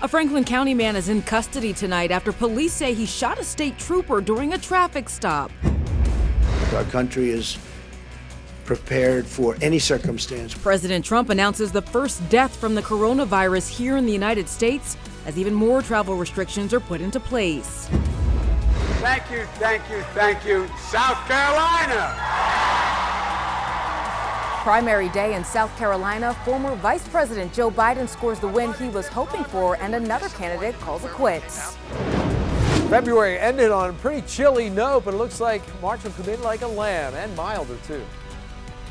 A Franklin County man is in custody tonight after police say he shot a state trooper during a traffic stop. Our country is prepared for any circumstance. President Trump announces the first death from the coronavirus here in the United States as even more travel restrictions are put into place. Thank you, thank you, thank you, South Carolina! Primary day in South Carolina, former Vice President Joe Biden scores the win he was hoping for, and another candidate calls it quits. February ended on a pretty chilly note, but it looks like March will come in like a lamb, and milder too.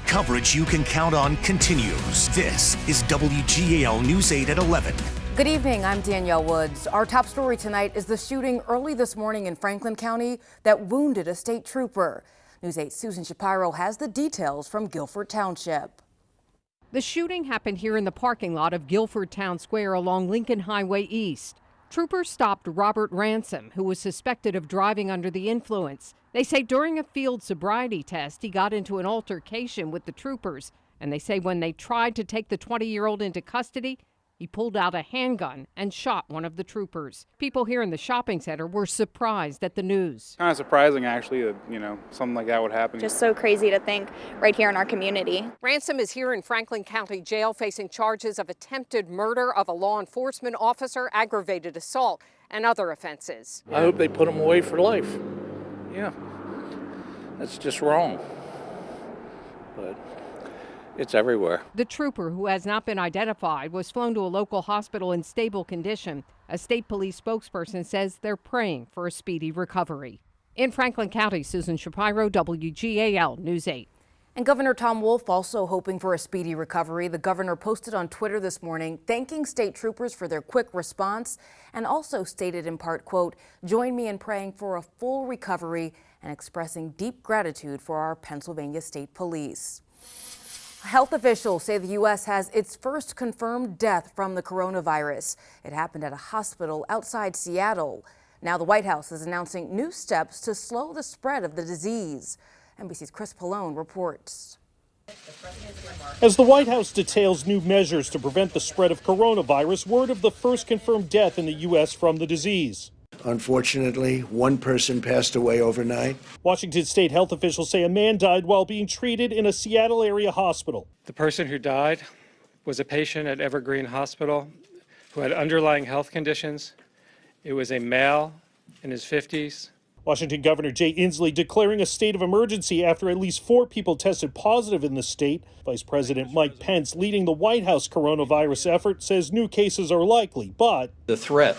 Coverage you can count on continues. This is WGAL News 8 at 11. Good evening, I'm Danielle Woods. Our top story tonight is the shooting early this morning in Franklin County that wounded a state trooper. News 8's Susan Shapiro has the details from Guilford Township. The shooting happened here in the parking lot of Guilford Town Square along Lincoln Highway East. Troopers stopped Robert Ransom, who was suspected of driving under the influence. They say during a field sobriety test, he got into an altercation with the troopers. And they say when they tried to take the 20-year-old into custody, he pulled out a handgun and shot one of the troopers. People here in the shopping center were surprised at the news. Kind of surprising, actually, that, something like that would happen. Just so crazy to think right here in our community. Ransom is here in Franklin County Jail facing charges of attempted murder of a law enforcement officer, aggravated assault, and other offenses. I hope they put him away for life. Yeah, that's just wrong. But it's everywhere. The trooper, who has not been identified, was flown to a local hospital in stable condition. A state police spokesperson says they're praying for a speedy recovery. In Franklin County, Susan Shapiro, WGAL News 8. And Governor Tom Wolf also hoping for a speedy recovery. The governor posted on Twitter this morning thanking state troopers for their quick response and also stated in part, quote, "Join me in praying for a full recovery and expressing deep gratitude for our Pennsylvania State Police." Health officials say the U.S. has its first confirmed death from the coronavirus. It happened at a hospital outside Seattle. Now the White House is announcing new steps to slow the spread of the disease. NBC's Chris Pallone reports. As the White House details new measures to prevent the spread of coronavirus, word of the first confirmed death in the U.S. from the disease. Unfortunately, one person passed away overnight. Washington state health officials say a man died while being treated in a Seattle area hospital. The person who died was a patient at Evergreen Hospital who had underlying health conditions. It was a male in his 50s. Washington Governor Jay Inslee declaring a state of emergency after at least 4 people tested positive in the state. Vice President Mike Pence, leading the White House coronavirus effort, says new cases are likely, but The threat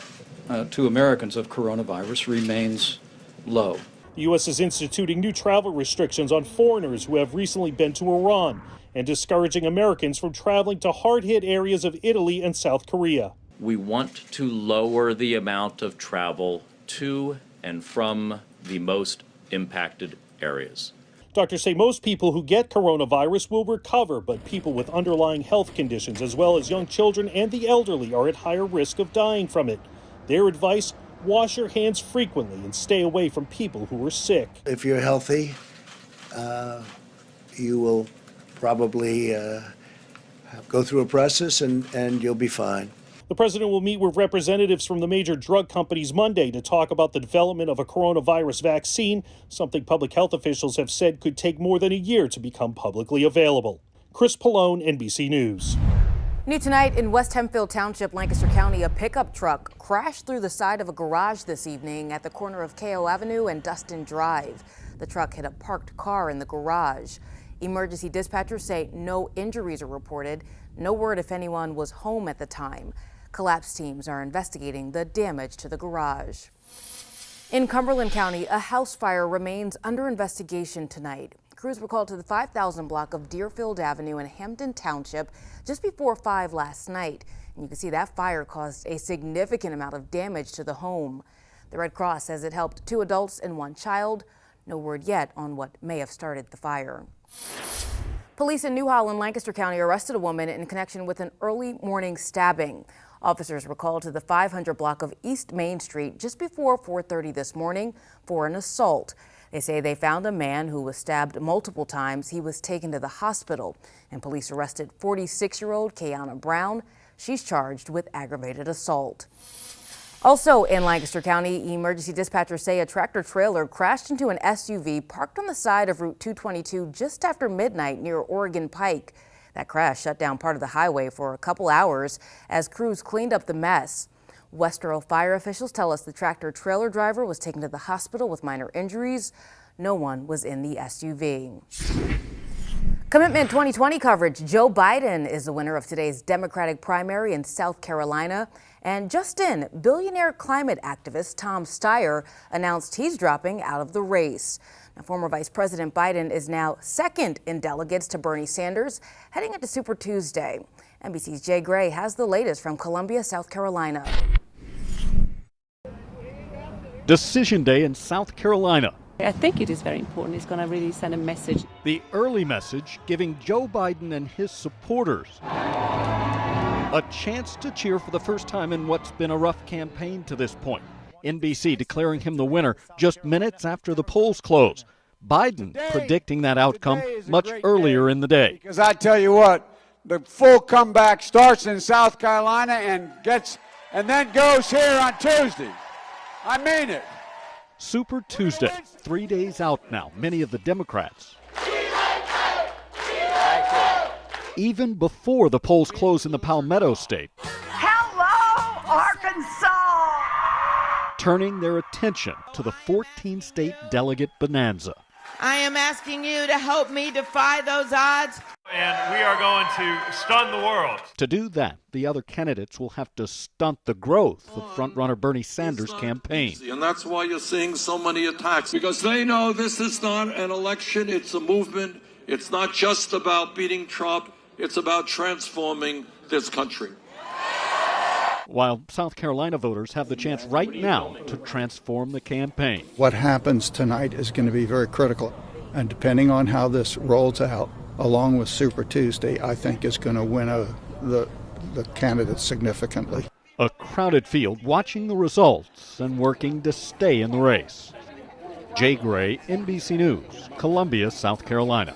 to Americans of coronavirus remains low. The U.S. is instituting new travel restrictions on foreigners who have recently been to Iran and discouraging Americans from traveling to hard-hit areas of Italy and South Korea. We want to lower the amount of travel to and from the most impacted areas. Doctors say most people who get coronavirus will recover, but people with underlying health conditions, as well as young children and the elderly, are at higher risk of dying from it. Their advice, wash your hands frequently and stay away from people who are sick. If you're healthy, you will probably go through a process and you'll be fine. The president will meet with representatives from the major drug companies Monday to talk about the development of a coronavirus vaccine, something public health officials have said could take more than a year to become publicly available. Chris Pallone, NBC News. New tonight in West Hempfield Township, Lancaster County, a pickup truck crashed through the side of a garage this evening at the corner of KO Avenue and Dustin Drive. The truck hit a parked car in the garage. Emergency dispatchers say no injuries are reported. No word if anyone was home at the time. Collapse teams are investigating the damage to the garage. In Cumberland County, a house fire remains under investigation tonight. Crews were called to the 5,000 block of Deerfield Avenue in Hampton Township just before 5 last night. And you can see that fire caused a significant amount of damage to the home. The Red Cross says it helped 2 adults and 1 child. No word yet on what may have started the fire. Police in New Holland, Lancaster County arrested a woman in connection with an early morning stabbing. Officers were called to the 500 block of East Main Street just before 4:30 this morning for an assault. They say they found a man who was stabbed multiple times. He was taken to the hospital, and police arrested 46-year-old Kayana Brown, She's charged with aggravated assault. Also in Lancaster County, emergency dispatchers say a tractor-trailer crashed into an SUV parked on the side of Route 222 just after midnight near Oregon Pike. That crash shut down part of the highway for a couple hours as crews cleaned up the mess. Westboro fire officials tell us the tractor-trailer driver was taken to the hospital with minor injuries. No one was in the SUV. Commitment 2020 coverage. Joe Biden is the winner of today's Democratic primary in South Carolina. And just in, billionaire climate activist Tom Steyer announced he's dropping out of the race. Now, former Vice President Biden is now second in delegates to Bernie Sanders, heading into Super Tuesday. NBC's Jay Gray has the latest from Columbia, South Carolina. Decision day in South Carolina. I think it is very important. It's going to really send a message. The early message giving Joe Biden and his supporters a chance to cheer for the first time in what's been a rough campaign to this point. NBC declaring him the winner just minutes after the polls close. Biden predicting that outcome much earlier in the day. Because I tell you what, the full comeback starts in South Carolina and then goes here on Tuesday. I mean it. Super Tuesday, 3 days out now. Many of the Democrats, even before the polls close in the Palmetto State, Hello, Arkansas! turning their attention to the 14-state delegate bonanza. I am asking you to help me defy those odds. And we are going to stun the world. To do that, the other candidates will have to stunt the growth of frontrunner Bernie Sanders' campaign. And that's why you're seeing so many attacks, because they know this is not an election, it's a movement. It's not just about beating Trump, it's about transforming this country. While South Carolina voters have the chance right now to transform the campaign. What happens tonight is going to be very critical, and depending on how this rolls out, along with Super Tuesday, I think is going to win the candidates significantly. A crowded field watching the results and working to stay in the race. Jay Gray, NBC News, Columbia, South Carolina.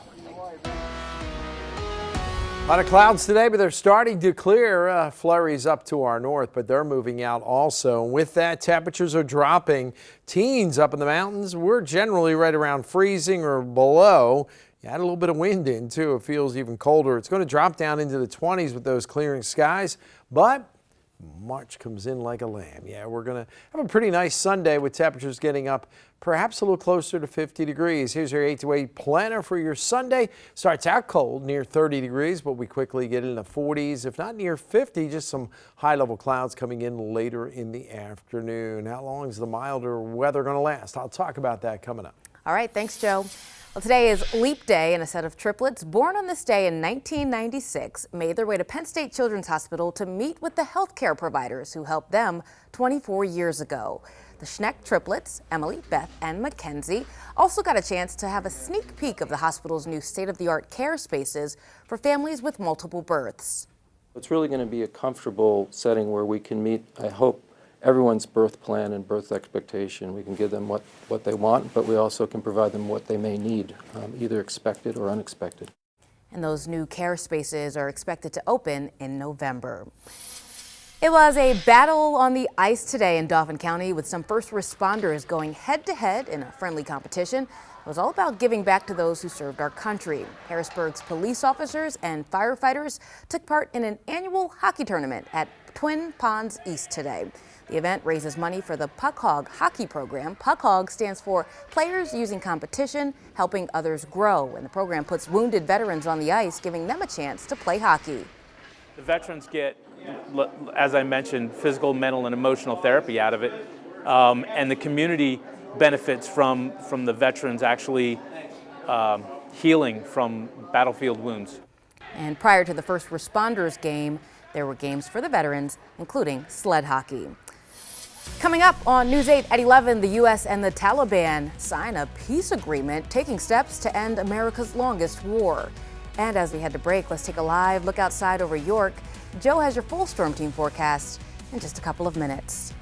A lot of clouds today, but they're starting to clear. Flurries up to our north, but they're moving out also. With that, temperatures are dropping. Teens up in the mountains, we're generally right around freezing or below. You add a little bit of wind in, too. It feels even colder. It's going to drop down into the 20s with those clearing skies, but March comes in like a lamb. Yeah, we're going to have a pretty nice Sunday with temperatures getting up perhaps a little closer to 50 degrees. Here's your 8 to 8 planner for your Sunday. Starts out cold, near 30 degrees, but we quickly get in the 40s, if not near 50. Just some high-level clouds coming in later in the afternoon. How long is the milder weather going to last? I'll talk about that coming up. All right, thanks, Joe. Well, today is Leap Day, and a set of triplets born on this day in 1996 made their way to Penn State Children's Hospital to meet with the healthcare providers who helped them 24 years ago. The Schneck triplets, Emily, Beth, and Mackenzie, also got a chance to have a sneak peek of the hospital's new state-of-the-art care spaces for families with multiple births. It's really going to be a comfortable setting where we can meet, I hope, everyone's birth plan and birth expectation. We can give them what they want, but we also can provide them what they may need, either expected or unexpected. And those new care spaces are expected to open in November. It was a battle on the ice today in Dauphin County with some first responders going head-to-head in a friendly competition. It was all about giving back to those who served our country. Harrisburg's police officers and firefighters took part in an annual hockey tournament at Twin Ponds East today. The event raises money for the Puck Hog hockey program. Puck Hog stands for Players Using Competition, Helping Others Grow, and the program puts wounded veterans on the ice, giving them a chance to play hockey. The veterans get, as I mentioned, physical, mental, and emotional therapy out of it, and the community benefits from the veterans actually healing from battlefield wounds. And prior to the first responders game, there were games for the veterans, including sled hockey. Coming up on News 8 at 11, the U.S. and the Taliban sign a peace agreement, taking steps to end America's longest war. And as we head to break, let's take a live look outside over York. Joe has your full storm team forecast in just a couple of minutes.